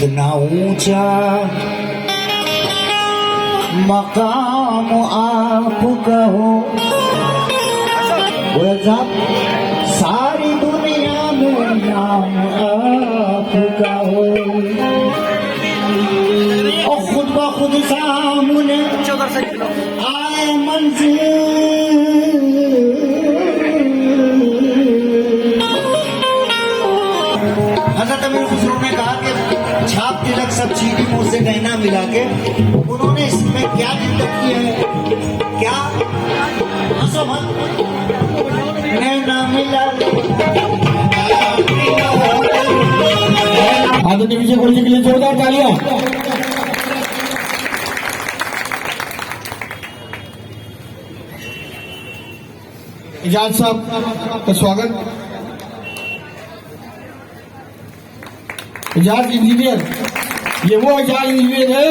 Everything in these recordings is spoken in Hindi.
इतना ऊंचा मकाम आपका हो, जब सारी दुनिया में नाम आपका हो, और खुद ब खुद सामने आए मंजिल। हज़रत अमीर खुसरो ने कहा कि छाप तिलक सब चीनी मुंह से गहना मिला के, उन्होंने इसमें क्या जिक्र किया है? क्या हंसो मत, नैना मिला। आदरणीय विजय गोयल जी के लिए जोरदार तालियां। एजाज साहब का स्वागत। एजाज इंजीनियर, ये वो एजाज इंजीनियर है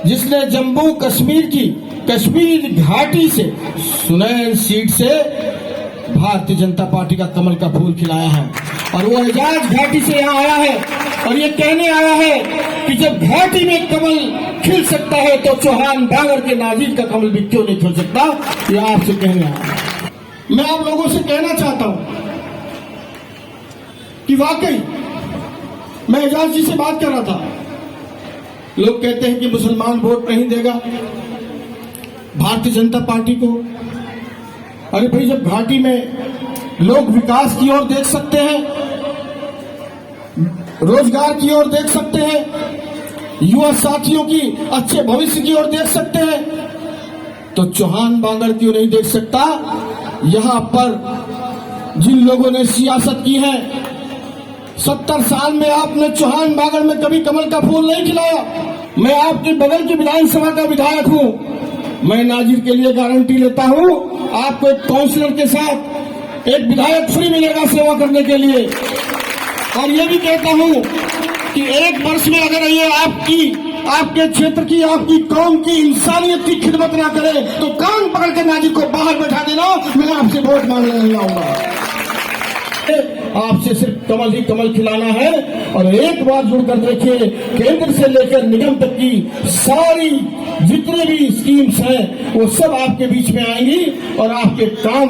जिसने जम्मू कश्मीर की कश्मीर घाटी से सुनैन सीट से भारतीय जनता पार्टी का कमल का फूल खिलाया है, और वो एजाज घाटी से यहाँ आया है और ये कहने आया है कि जब घाटी में कमल खिल सकता है तो चौहान बागर के नाजिर का कमल भी क्यों नहीं खिल सकता, ये आपसे कहने आया है। मैं आप लोगों से कहना चाहता हूं कि वाकई मैं एजाज जी से बात कर रहा था। लोग कहते हैं कि मुसलमान वोट नहीं देगा भारतीय जनता पार्टी को। अरे भाई, जब घाटी में लोग विकास की ओर देख सकते हैं, रोजगार की ओर देख सकते हैं, युवा साथियों की अच्छे भविष्य की ओर देख सकते हैं, तो चौहान बांगर क्यों नहीं देख सकता? यहां पर जिन लोगों ने सियासत की है, 70 साल में आपने चौहान बांगर में कभी कमल का फूल नहीं खिलाया। मैं आपके बगल की विधानसभा का विधायक हूं, मैं नाजिर के लिए गारंटी लेता हूं, आपको एक काउंसलर के साथ एक विधायक फ्री मिलेगा सेवा करने के लिए। और ये भी कहता हूं कि एक वर्ष में अगर ये आपके क्षेत्र की, आपकी कौम की इंसानियत की खिदमत ना करे तो कान पकड़ के नाजिर को बाहर बैठा देना, मैं आपसे वोट मांगने नहीं आऊंगा। आपसे सिर्फ कमल ही कमल खिलाना है। और एक बार जुड़कर देखिए, केंद्र से लेकर निगम तक की सारी जितने भी स्कीम्स हैं वो सब आपके बीच में आएंगी और आपके काम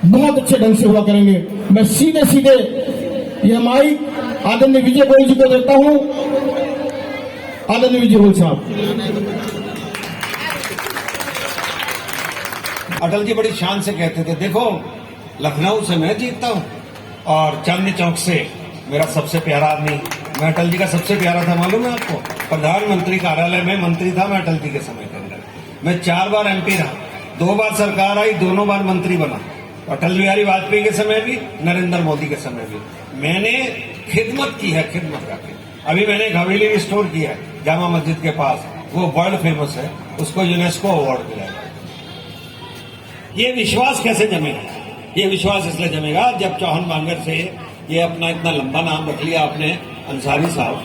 बहुत अच्छे ढंग से हुआ करेंगे। मैं सीधे सीधे यह माइक आदरणीय विजय गोयल जी को देता हूं। आदरणीय विजय गोयल साहब। अटल जी बड़ी शान से कहते थे, देखो लखनऊ से मैं जीतता हूं और चांदनी चौक से मेरा सबसे प्यारा आदमी, मैं अटल जी का सबसे प्यारा था, मालूम है आपको? प्रधानमंत्री कार्यालय में मंत्री था मैं अटल जी के समय के अंदर। मैं 4 बार एमपी रहा, 2 बार सरकार आई, दोनों बार मंत्री बना। अटल बिहारी वाजपेयी के समय भी, नरेंद्र मोदी के समय भी मैंने खिदमत की है, खिदमत करके। अभी मैंने एक हवेली रिस्टोर किया है जामा मस्जिद के पास, वो वर्ल्ड फेमस है, उसको यूनेस्को अवार्ड मिला है। ये विश्वास कैसे जमेगा? ये विश्वास इसलिए जमेगा जब चौहान बांगर से ये अपना इतना लंबा नाम रख लिया आपने, अंसारी साहब,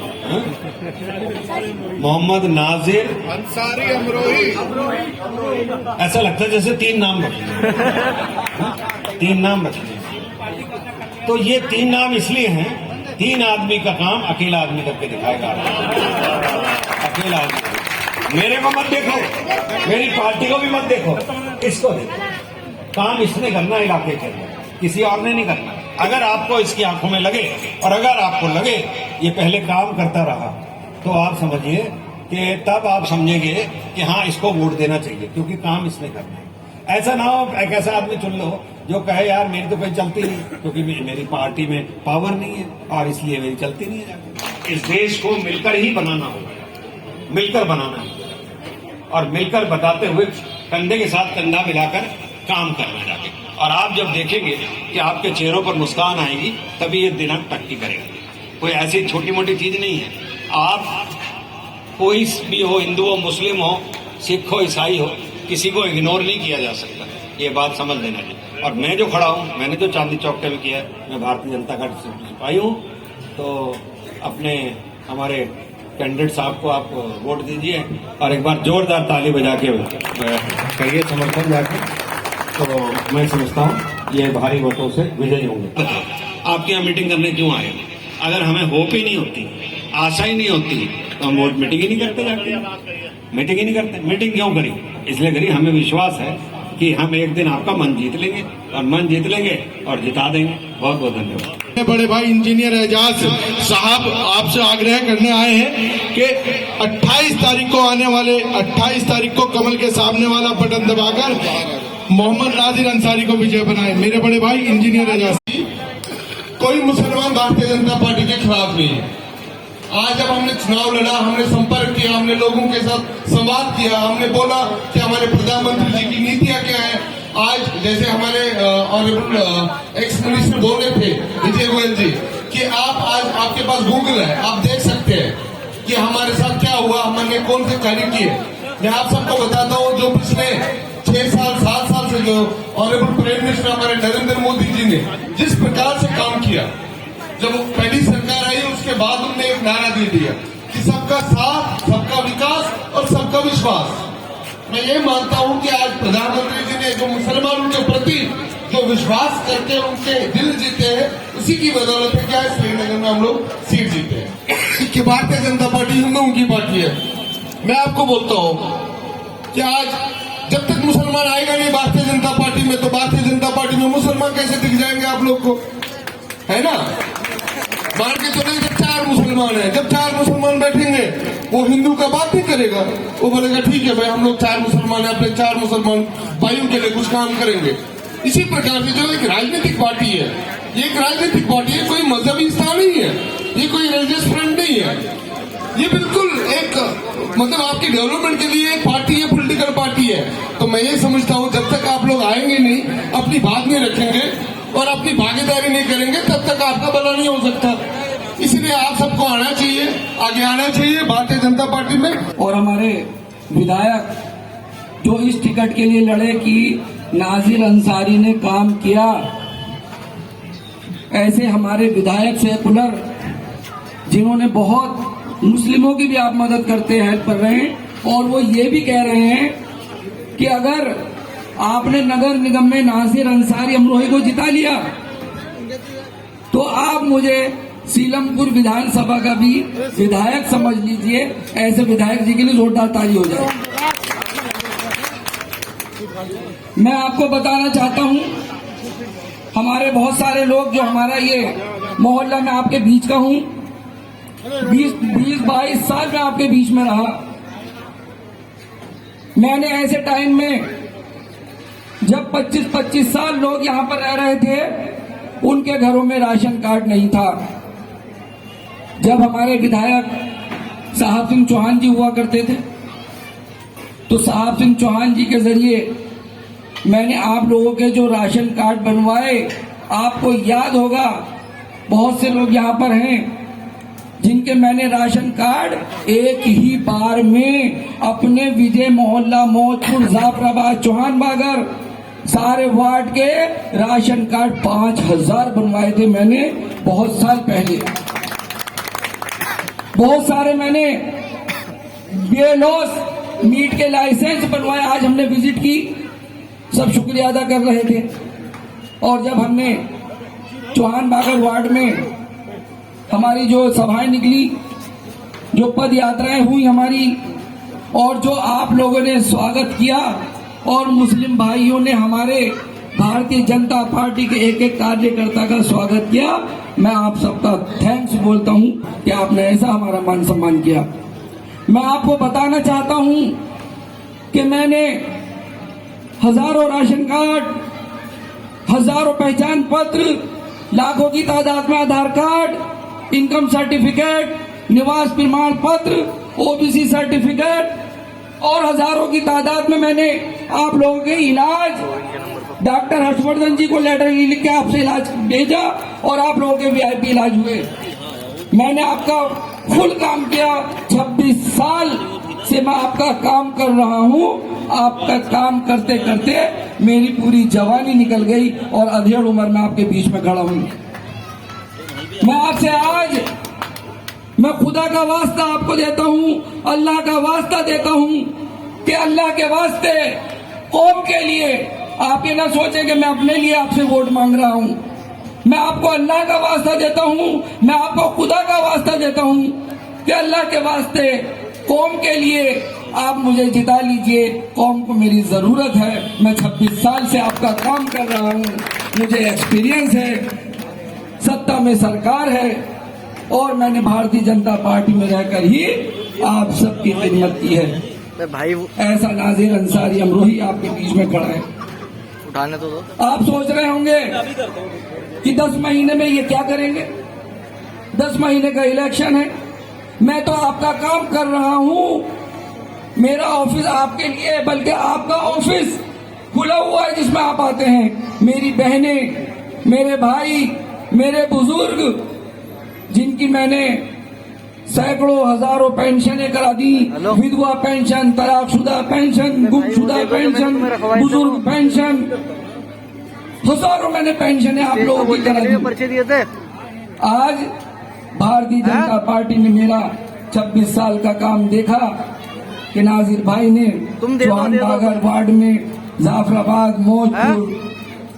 मोहम्मद नाजिर अंसारी अमरोही, ऐसा लगता है जैसे 3 नाम रख लिए, 3 नाम रख लिए। तो ये 3 नाम इसलिए हैं, 3 आदमी का काम अकेला आदमी करके दिखाएगा। अकेला आदमी, मेरे को मत देखो, मेरी पार्टी को भी मत देखो, इसको देखो। काम इसने करना इलाके के अंदर, किसी और ने नहीं करना। अगर आपको इसकी आंखों में लगे और अगर आपको लगे ये पहले काम करता रहा, तो आप समझिए कि तब आप समझेंगे कि हाँ इसको वोट देना चाहिए, क्योंकि काम इसने करना है। ऐसा ना हो एक ऐसा आदमी चुन लो जो कहे यार मेरी तो कहीं चलती नहीं, क्योंकि मेरी पार्टी में पावर नहीं है और इसलिए मेरी चलती नहीं है। इस देश को मिलकर ही बनाना होगा, मिलकर बनाना है और मिलकर बताते हुए कंधे के साथ कंधा मिलाकर काम करना जाके। और आप जब देखेंगे कि आपके चेहरों पर मुस्कान आएगी, तभी ये दिनक तरक्की करेगा। कोई ऐसी छोटी मोटी चीज नहीं है। आप कोई भी हो, हिंदू हो, मुस्लिम हो, सिख हो, ईसाई हो, किसी को इग्नोर नहीं किया जा सकता, ये बात समझ लेना चाहिए। और मैं जो खड़ा हूं, मैंने जो चांदनी चौक पे भी किया है, मैं भारतीय जनता पार्टी से सिपाही हूं, तो अपने हमारे कैंडिडेट साहब को आप वोट दीजिए और एक बार जोरदार ताली बजा के करिए समर्थन जाके, तो मैं समझता हूँ ये भारी वोटों से विजयी होंगे। आपके यहाँ मीटिंग करने क्यों आए? अगर हमें होप ही नहीं होती, आशा ही नहीं होती, तो हम वोट मीटिंग ही नहीं करते जाके। मीटिंग ही नहीं करते। मीटिंग क्यों करी? इसलिए करी, हमें विश्वास है कि हम एक दिन आपका मन जीत लेंगे, और मन जीत लेंगे और जिता देंगे। बहुत बहुत धन्यवाद। बड़े भाई इंजीनियर एजाज साहब आपसे आग्रह करने आए हैं कि 28 तारीख को आने वाले 28 तारीख को कमल के सामने वाला बटन दबाकर मोहम्मद नाजिर अंसारी को विजय बनाए। मेरे बड़े भाई इंजीनियर एजाज, कोई मुसलमान भारतीय जनता पार्टी के खिलाफ नहीं है। आज जब हमने चुनाव लड़ा, हमने संपर्क किया, हमने लोगों के साथ संवाद किया, हमने बोला कि हमारे प्रधानमंत्री जी की नीतियां क्या है। आज जैसे हमारे ऑनरेबल एक्स मिनिस्टर बोल रहे थे विजय गोयल जी कि आप आज आपके पास गूगल है, आप देख सकते हैं कि हमारे साथ क्या हुआ, हमने कौन से कार्य किए। मैं आप सबको बताता हूँ, जो पिछले 6 साल 7 साल से जो ऑनरेबल प्राइम मिनिस्टर हमारे नरेंद्र मोदी जी ने जिस प्रकार से काम किया, जब पहली सरकार आई उसके बाद उन्होंने एक नारा दे दिया कि सबका साथ, सबका विकास और सबका विश्वास। मैं ये मानता हूं कि आज प्रधानमंत्री जी ने जो मुसलमानों के प्रति जो विश्वास करके उनके दिल जीते हैं, उसी की बदौलत है क्या श्रीनगर में हम लोग सीट जीते हैं। कि भारतीय जनता पार्टी हिंदुओं की पार्टी है। मैं आपको बोलता हूं कि आज जब तक मुसलमान आएगा नहीं भारतीय जनता पार्टी में, तो भारतीय जनता पार्टी में मुसलमान कैसे दिख जाएंगे आप लोग को, है ना? मान के चले, जब 4 मुसलमान है, जब 4 मुसलमान बैठेंगे, वो हिंदू का बात नहीं करेगा, वो बोलेगा ठीक है भाई हम लोग 4 मुसलमान है, अपने 4 मुसलमान भाइयों के लिए कुछ काम करेंगे। इसी प्रकार से जो एक राजनीतिक पार्टी है, ये एक राजनीतिक पार्टी है, कोई मजहबी स्थान नहीं है, ये कोई रिलीजियस फ्रंट नहीं है, ये बिल्कुल एक मतलब आपकी डेवलपमेंट के लिए एक पार्टी है, पॉलिटिकल पार्टी है। तो मैं ये समझता हूँ जब तक आप लोग आएंगे नहीं, अपनी बात नहीं रखेंगे और अपनी भागीदारी नहीं करेंगे, तब तक आपका भला नहीं हो सकता। इसलिए आप सबको आना चाहिए, आगे आना चाहिए भारतीय जनता पार्टी में। और हमारे विधायक जो इस टिकट के लिए लड़े कि नाजिर अंसारी ने काम किया, ऐसे हमारे विधायक सेकुलर जिन्होंने बहुत मुस्लिमों की भी आप मदद करते हैं, हेल्प कर रहे हैं, और वो ये भी कह रहे हैं कि अगर आपने नगर निगम में नाजिर अंसारी अमरोही को जिता लिया तो आप मुझे सीलमपुर विधानसभा का भी विधायक समझ लीजिए। ऐसे विधायक जी के लिए जोरदार ताली हो जाए। मैं आपको बताना चाहता हूं, हमारे बहुत सारे लोग जो हमारा ये मोहल्ला में आपके बीच का हूं, 20-22 साल में आपके बीच में रहा। मैंने ऐसे टाइम में जब 25-25 साल लोग यहाँ पर रह रहे थे, उनके घरों में राशन कार्ड नहीं था। जब हमारे विधायक साहब सिंह चौहान जी हुआ करते थे, तो साहब सिंह चौहान जी के जरिए मैंने आप लोगों के जो राशन कार्ड बनवाए, आपको याद होगा बहुत से लोग यहाँ पर हैं जिनके मैंने राशन कार्ड एक ही बार में अपने विजय मोहल्ला, मौजपुर, जाफराबाद, चौहान बागर सारे वार्ड के राशन कार्ड 5000 बनवाए थे मैंने बहुत साल पहले। बहुत सारे मैंने BLOs मीट के लाइसेंस बनवाए, आज हमने विजिट की, सब शुक्रिया अदा कर रहे थे। और जब हमने चौहान बागर वार्ड में हमारी जो सभाएं निकली, जो पद यात्राएं हुई हमारी, और जो आप लोगों ने स्वागत किया, और मुस्लिम भाइयों ने हमारे भारतीय जनता पार्टी के एक एक कार्यकर्ता का स्वागत किया, मैं आप सबका थैंक्स बोलता हूं कि आपने ऐसा हमारा मान सम्मान किया। मैं आपको बताना चाहता हूं कि मैंने हजारों राशन कार्ड, हजारों पहचान पत्र, लाखों की तादाद में आधार कार्ड, इनकम सर्टिफिकेट, निवास प्रमाण पत्र, OBC सर्टिफिकेट, और हजारों की तादाद में मैंने आप लोगों के इलाज, डॉक्टर हर्षवर्धन जी को लेटर लिख के आपसे इलाज भेजा, और आप लोगों के VIP इलाज हुए। मैंने आपका फुल काम किया। 26 साल से मैं आपका काम कर रहा हूं। आपका काम करते करते मेरी पूरी जवानी निकल गई, और अधेड़ उम्र में आपके बीच में खड़ा हूं। मैं आपसे आज मैं खुदा का वास्ता आपको देता हूं, अल्लाह का वास्ता देता हूं कि अल्लाह के वास्ते कौम के लिए आप ये ना सोचें कि मैं अपने लिए आपसे वोट मांग रहा हूं। मैं आपको अल्लाह का वास्ता देता हूं, मैं आपको खुदा का वास्ता देता हूं कि अल्लाह के वास्ते कौम के लिए आप मुझे जिता लीजिए। कौम को मेरी जरूरत है। मैं 26 साल से आपका काम कर रहा हूं, मुझे एक्सपीरियंस है, सत्ता में सरकार है और मैंने भारतीय जनता पार्टी में रहकर ही आप सबकी खिदमत की है। भाई ऐसा नाजिर अंसारी अमरोही आपके बीच में खड़ा है। उठाने तो दो। आप सोच रहे होंगे कि 10 महीने में ये क्या करेंगे, 10 महीने का इलेक्शन है। मैं तो आपका काम कर रहा हूं, मेरा ऑफिस आपके लिए, बल्कि आपका ऑफिस खुला हुआ है जिसमें आप आते हैं। मेरी बहनें, मेरे भाई, मेरे बुजुर्ग, जिनकी मैंने सैकड़ों हजारों पेंशनें करा दी, विधवा पेंशन, तलाकशुदा पेंशन, गुमशुदा पेंशन, बुजुर्ग पेंशन, हजारों मैंने पेंशनें आप लोगों की करा दी। पर्चे दिए थे। आज भारतीय जनता पार्टी ने मेरा 26 साल का काम देखा कि नाजिर भाई ने चौहान बागर वार्ड में जाफराबाद, मौजपुर,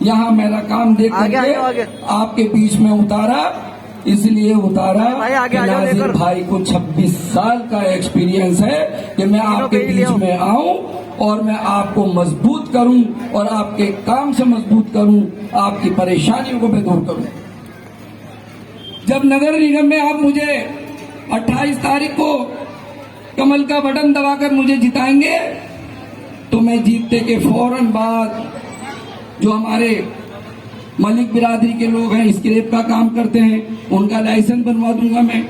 यहाँ मेरा काम देख करके आपके बीच में उतारा। इसलिए उतारा कि नाजिर भाई को 26 साल का एक्सपीरियंस है कि मैं आपके बीच में आऊं और मैं आपको मजबूत करूं और आपके काम से मजबूत करूं, आपकी परेशानियों को मैं दूर करूं। जब नगर निगम में आप मुझे 28 तारीख को कमल का बटन दबाकर मुझे जिताएंगे तो मैं जीतने के फौरन बाद जो हमारे मलिक बिरादरी के लोग हैं, स्क्रैप का काम करते हैं, उनका लाइसेंस बनवा दूंगा। मैं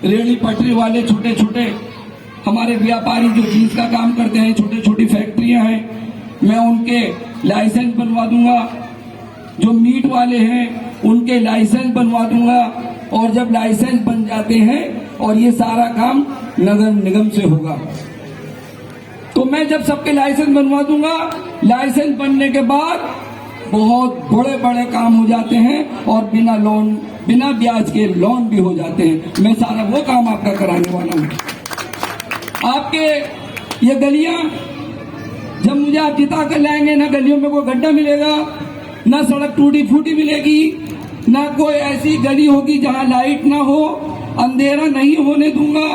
रेहड़ी पटरी वाले छोटे छोटे हमारे व्यापारी जो जीन्स का काम करते हैं, छोटी छोटी फैक्ट्रियां हैं, मैं उनके लाइसेंस बनवा दूंगा। जो मीट वाले हैं उनके लाइसेंस बनवा दूंगा। और जब लाइसेंस बन जाते हैं और ये सारा काम नगर निगम से होगा तो मैं जब सबके लाइसेंस बनवा दूंगा, लाइसेंस बनने के बाद बहुत बड़े बड़े काम हो जाते हैं और बिना लोन, बिना ब्याज के लोन भी हो जाते हैं। मैं सारा वो काम आपका कराने वाला हूं। आपके ये गलियां जब मुझे आप जिता कर लाएंगे, ना गलियों में कोई गड्ढा मिलेगा, ना सड़क टूटी फूटी मिलेगी, ना कोई ऐसी गली होगी जहां लाइट ना हो, अंधेरा नहीं होने दूंगा।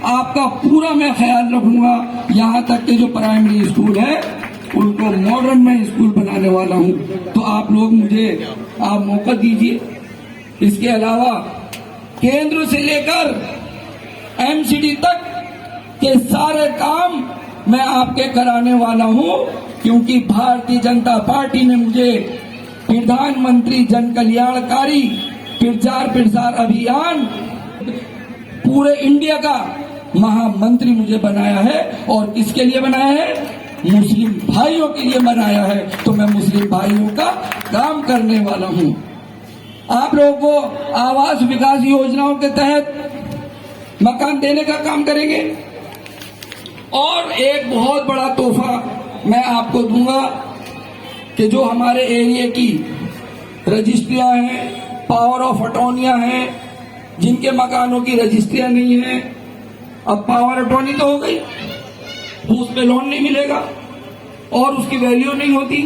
आपका पूरा मैं ख्याल रखूंगा। यहाँ तक के जो प्राइमरी स्कूल है उनको मॉडर्न में स्कूल बनाने वाला हूँ। तो आप लोग मुझे आप मौका दीजिए। इसके अलावा केंद्र से लेकर एमसीडी तक के सारे काम मैं आपके कराने वाला हूँ, क्योंकि भारतीय जनता पार्टी ने मुझे प्रधानमंत्री जन कल्याणकारी प्रचार प्रसार अभियान पूरे इंडिया का महामंत्री मुझे बनाया है। और किसके लिए बनाया है? मुस्लिम भाइयों के लिए बनाया है। तो मैं मुस्लिम भाइयों का काम करने वाला हूं। आप लोगों को आवास विकास योजनाओं के तहत मकान देने का काम करेंगे। और एक बहुत बड़ा तोहफा मैं आपको दूंगा कि जो हमारे एरिया की रजिस्ट्रियां हैं, पावर ऑफ अटॉर्नियां हैं, जिनके मकानों की रजिस्ट्रियां नहीं है, अब पावर अटॉर्नी तो हो गई, उस पे लोन नहीं मिलेगा और उसकी वैल्यू नहीं होती।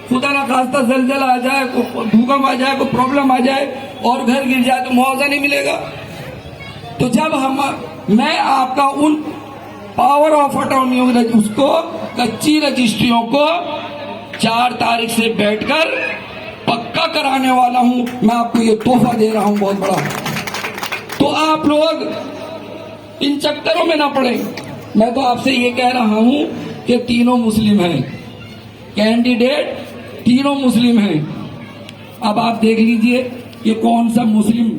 खुदा ना खास्ता जलजला आ जाए, भूकंप आ जाए, कोई प्रॉब्लम आ जाए और घर गिर जाए तो मुआवजा नहीं मिलेगा। तो जब मैं आपका उन पावर ऑफ अटॉर्नी उसको कच्ची रजिस्ट्रियों को 4 तारीख से बैठकर पक्का कराने वाला हूं। मैं आपको ये तोहफा दे रहा हूं बहुत बड़ा। तो आप लोग इन चक्करों में ना पड़े। मैं तो आपसे ये कह रहा हूं कि तीनों मुस्लिम हैं, कैंडिडेट तीनों मुस्लिम हैं। अब आप देख लीजिए कि कौन सा मुस्लिम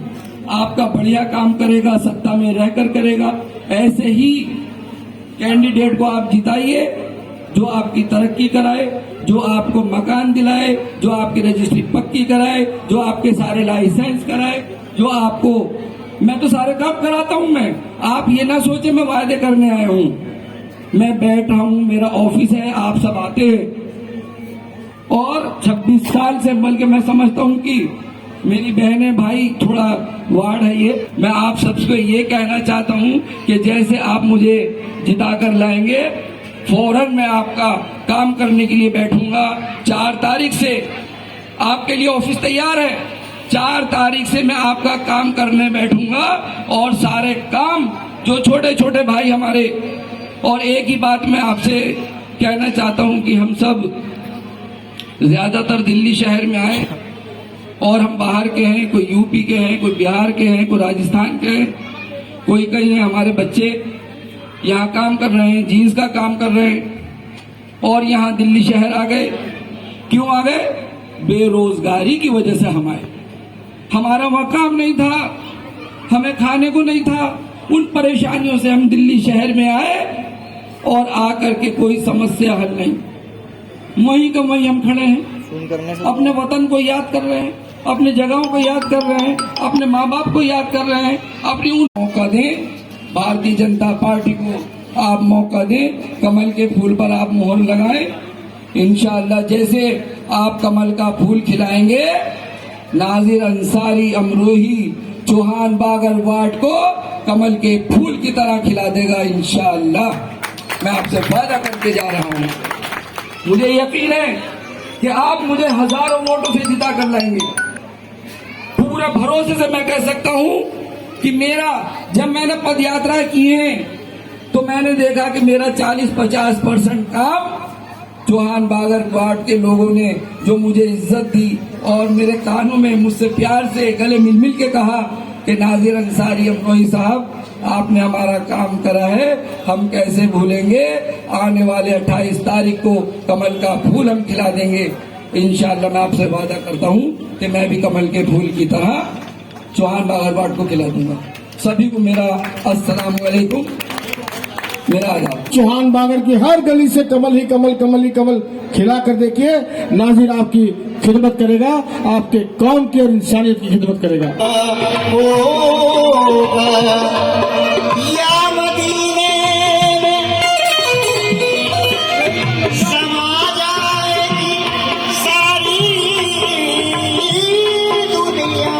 आपका बढ़िया काम करेगा, सत्ता में रहकर करेगा। ऐसे ही कैंडिडेट को आप जिताइए जो आपकी तरक्की कराए, जो आपको मकान दिलाए, जो आपकी रजिस्ट्री पक्की कराए, जो आपके सारे लाइसेंस कराए, जो आपको, मैं तो सारे काम कराता हूं। मैं, आप ये ना सोचे मैं वायदे करने आया हूं। मैं बैठ रहा हूं, मेरा ऑफिस है, आप सब आते हैं। और 26 साल से, बल्कि मैं समझता हूं कि मेरी बहनें भाई थोड़ा वार्ड है ये, मैं आप सबको ये कहना चाहता हूं कि जैसे आप मुझे जिताकर लाएंगे, फौरन मैं आपका काम करने के लिए बैठूंगा। 4 तारीख से आपके लिए ऑफिस तैयार है। 4 तारीख से मैं आपका काम करने बैठूंगा और सारे काम जो छोटे छोटे भाई हमारे। और एक ही बात मैं आपसे कहना चाहता हूं कि हम सब ज्यादातर दिल्ली शहर में आए और हम बाहर के हैं, कोई यूपी के हैं, कोई बिहार के हैं, कोई राजस्थान के हैं, कोई कहीं है। हमारे बच्चे यहाँ काम कर रहे हैं, जीन्स का काम कर रहे हैं और यहाँ दिल्ली शहर आ गए। क्यों आ गए? बेरोजगारी की वजह से हम आए। हमारा वहाँ काम नहीं था, हमें खाने को नहीं था। उन परेशानियों से हम दिल्ली शहर में आए और आकर के कोई समस्या हल नहीं, वहीं का वहीं हम खड़े हैं। अपने वतन को याद कर रहे हैं, अपने जगहों को याद कर रहे हैं, अपने माँ बाप को याद कर रहे हैं। अपनी उन मौका दें, भारतीय जनता पार्टी को आप मौका दें, कमल के फूल पर आप मोहर लगाएं। इंशाअल्लाह जैसे आप कमल का फूल खिलाएंगे, नाजिर अंसारी अमरोही चौहान बागर वार्ड को कमल के फूल की तरह खिला देगा इंशाअल्लाह। मैं आपसे वादा करके जा रहा हूँ। मुझे यकीन है कि आप मुझे हजारों वोटों से जिता कर लाएंगे। पूरे भरोसे से मैं कह सकता हूँ कि जब मैंने पद यात्रा की है तो मैंने देखा कि मेरा 40-50% काम चौहान बागर वार्ड के लोगों ने जो मुझे इज्जत दी और मेरे कानों में मुझसे प्यार से गले मिल मिल के कहा कि नाजिर अंसारी अमरोही साहब आपने हमारा काम करा है, हम कैसे भूलेंगे। आने वाले 28 तारीख को कमल का फूल हम खिला देंगे इंशाअल्लाह। मैं आपसे वादा करता हूँ कि मैं भी कमल के फूल की तरह चौहान बागर वार्ड को खिला दूंगा। सभी को मेरा अस्सलाम वालेकुम, मेरा आदाब। चौहान बागर की हर गली से कमल ही कमल, कमल ही कमल खिला कर देखिए। नाजिर आपकी खिदमत करेगा, आपके कौम की और इंसानियत की खिदमत करेगा। या मदीने में समा जाएगी सारी दुनिया,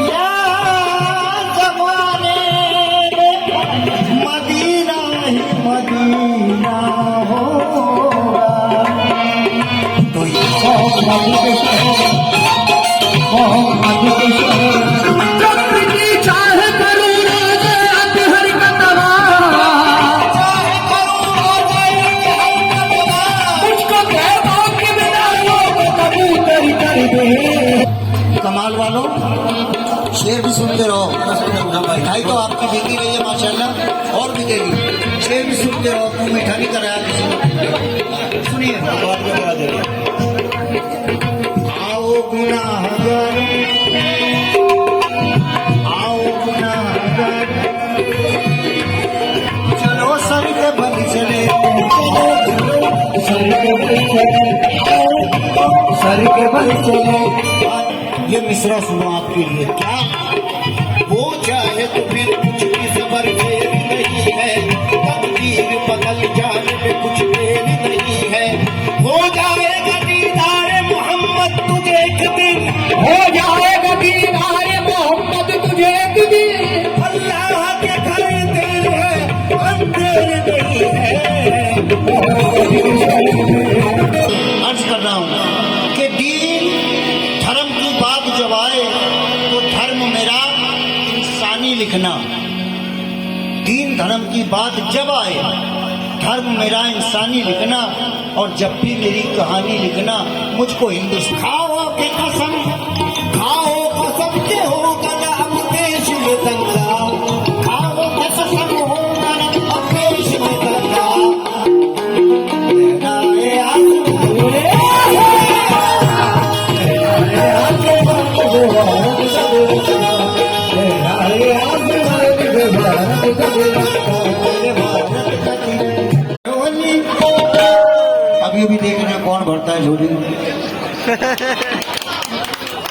या ज़माने में मदीना ही मदीना होगा। तो ये कमाल वालों, शेर भी सुनते रहो। मिठाई तो आपकी बिकी रही है माशाल्लाह, और बिकेगी। शेर भी सुनते रहो, मुंह मीठा नहीं कराया किसी ने। सुनिए, आओ गुनाहगार, आओ गुनाहगार, चलो सर के बल चले, सर के बल चले, सर के बल चले। ये मिसरा सुनो आपके लिए। क्या वो चाहे तो फिर कुछ भी सबर फेर नहीं है, तकदीर बदल जाने में कुछ देर नहीं है। हो जाएगा दीदार मोहम्मद तुझे एक दिन, हो जाएगा दीदार मोहम्मद तुझे एक दिन। अल्लाह के घर देर है, अंधेर नहीं है। अर्ज कर रहा हूँ कि दीन धर्म की बात जब आए तो धर्म मेरा इंसानी लिखना। दीन धर्म की बात जब आए धर्म मेरा इंसानी लिखना, और जब भी मेरी कहानी लिखना मुझको हिंदुस्तान। खाओ के कसम, खाओ कसम के हो गला देश में दंगा, खाओ के कसम हो गला देश में दंगा। अभी भी देख रहे हैं कौन भरता है झोली।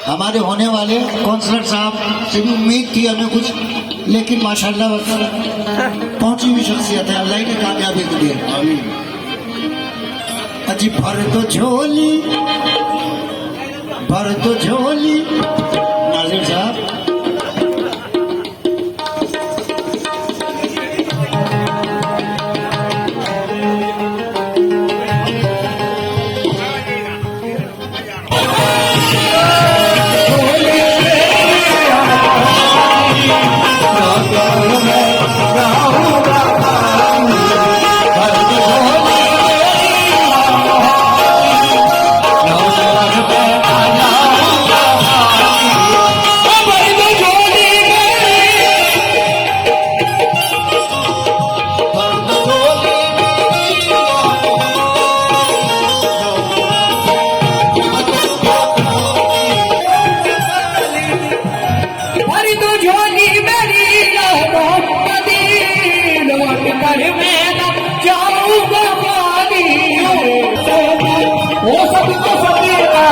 हमारे होने वाले काउंसलर साहब से भी उम्मीद थी हमें कुछ, लेकिन माशाल्लाह पहुंची हुई शख्सियत है, अल्लाह ने कामयाबी को दिया। अजी भर तो झोली, भर तो झोली। नाजिर साहब घर में न जाऊंगा पानी वो सबको सबका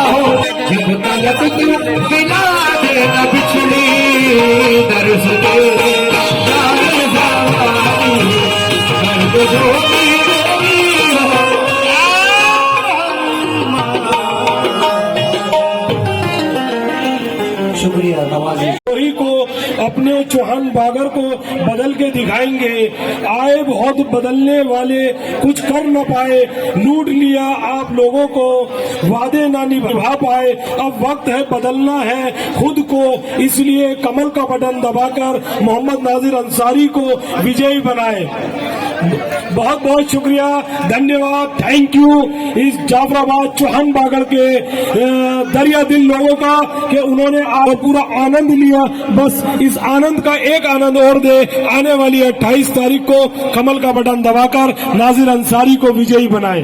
हो जब तलक तू बिना देना बिछड़ी दर्द दे जाए जवानी दर्द जो शुक्रिया नवाजी। वही को अपने चौहान बागर को बदल के दिखाएंगे। आए बहुत बदलने वाले कुछ कर न पाए, लूट लिया आप लोगों को, वादे ना निभा पाए। अब वक्त है बदलना है खुद को, इसलिए कमल का बटन दबाकर मोहम्मद नाजिर अंसारी को विजयी बनाए। बहुत बहुत शुक्रिया, धन्यवाद, थैंक यू इस जाफराबाद चौहान बागर के दरिया दिल लोगों का कि उन्होंने पूरा आनंद लिया। बस इस आनंद का एक आनंद और दे, आने वाली 28 तारीख को कमल का बटन दबाकर नाजिर अंसारी को विजयी बनाए।